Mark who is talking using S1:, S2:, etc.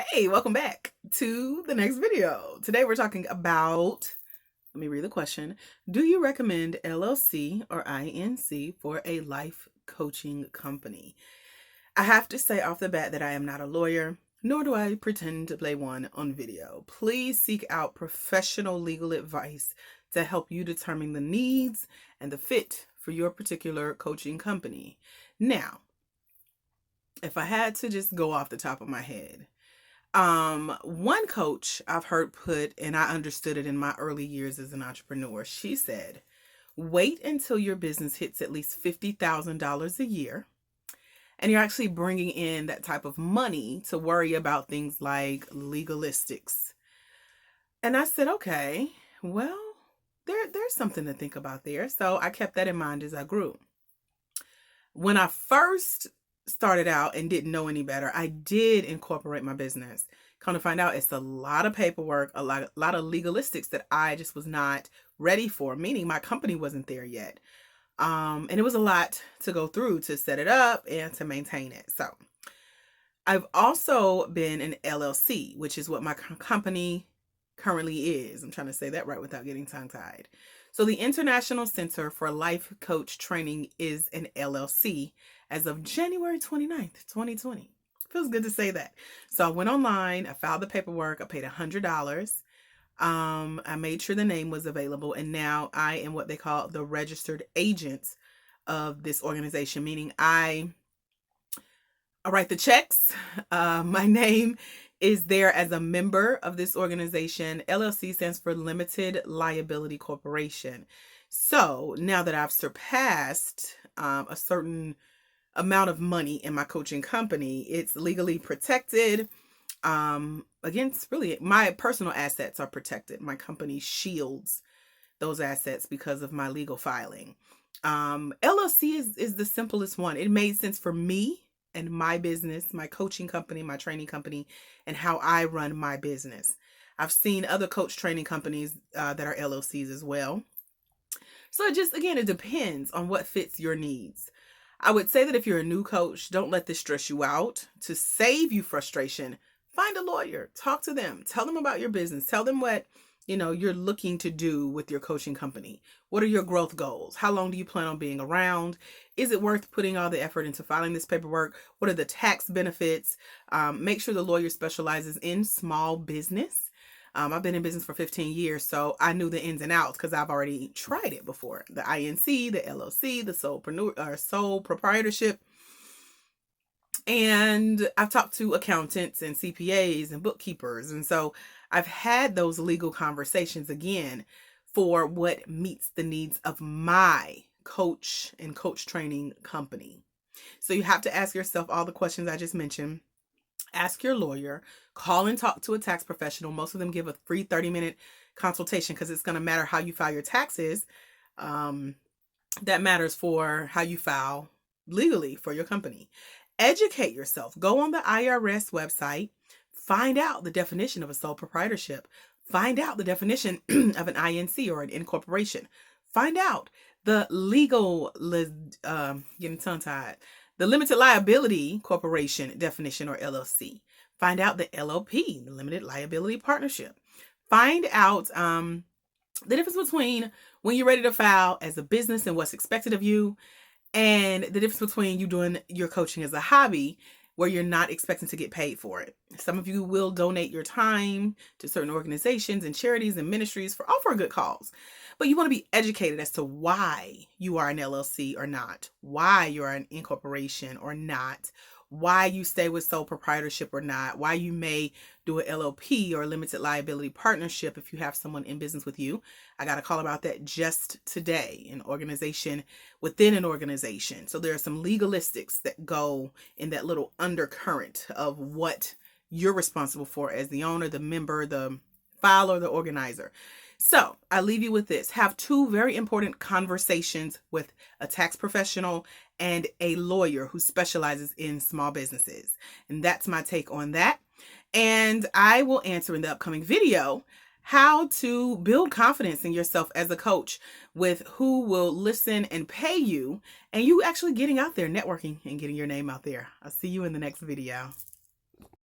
S1: Hey, welcome back to the next video. Today we're talking about, let me read the question. Do you recommend LLC or INC for a life coaching company? I have to say off the bat that I am not a lawyer, nor do I pretend to play one on video. Please seek out professional legal advice to help you determine the needs and the fit for your particular coaching company. Now, if I had to just go off the top of my head, one coach I've heard put, and I understood it in my early years as an entrepreneur, she said, wait until your business hits at least $50,000 a year and you're actually bringing in that type of money to worry about things like legalistics. And I said, okay, well, there's something to think about there. So I kept that in mind as I grew. When I first started out and didn't know any better, I did incorporate my business. Come to find out, it's a lot of paperwork, a lot of legalistics that I just was not ready for, meaning my company wasn't there yet. And it was a lot to go through to set it up and to maintain it. So I've also been an LLC, which is what my company currently is. I'm trying to say that right without getting tongue-tied. So the International Center for Life Coach Training is an LLC as of January 29th, 2020. Feels good to say that. So I went online, I filed the paperwork, I paid $100. I made sure the name was available, and now I am what they call the registered agent of this organization, meaning I write the checks. My name is there as a member of this organization. LLC stands for Limited Liability Corporation. So now that I've surpassed a certain amount of money in my coaching company, it's legally protected against, really, my personal assets are protected. My company shields those assets because of my legal filing. LLC is the simplest one. It made sense for me and my business, my coaching company, my training company, and how I run my business. I've seen other coach training companies that are LLCs as well. So it just, again, it depends on what fits your needs. I would say that if you're a new coach, don't let this stress you out. To save you frustration, find a lawyer, talk to them, tell them about your business, tell them what you're looking to do with your coaching company. What are your growth goals? How long do you plan on being around? Is it worth putting all the effort into filing this paperwork? What are the tax benefits? Make sure the lawyer specializes in small business. I've been in business for 15 years, so I knew the ins and outs because I've already tried it before. The INC, the LLC, the sole proprietorship. And I've talked to accountants and CPAs and bookkeepers. And so I've had those legal conversations again for what meets the needs of my coach and coach training company. So you have to ask yourself all the questions I just mentioned. Ask your lawyer, call and talk to a tax professional. Most of them give a free 30-minute consultation because it's going to matter how you file your taxes. That matters for how you file legally for your company. Educate yourself. Go on the IRS website. Find out the definition of a sole proprietorship. Find out the definition of an INC or an incorporation. Find out the legal, getting tongue-tied, the limited liability corporation definition or LLC. Find out the LLP, the limited liability partnership. Find out the difference between when you're ready to file as a business and what's expected of you, and the difference between you doing your coaching as a hobby where you're not expecting to get paid for it. Some of you will donate your time to certain organizations and charities and ministries for all for a good cause. But you want to be educated as to why you are an LLC or not, why you are an incorporation or not, why you stay with sole proprietorship or not, why you may do an LLP or a limited liability partnership if you have someone in business with you. I got a call about that just today, an organization within an organization. So there are some legalistics that go in that little undercurrent of what you're responsible for as the owner, the member, the filer, the organizer. So I leave you with this. Have two very important conversations with a tax professional and a lawyer who specializes in small businesses. And that's my take on that. And I will answer in the upcoming video how to build confidence in yourself as a coach with who will listen and pay you, and you actually getting out there, networking and getting your name out there. I'll see you in the next video.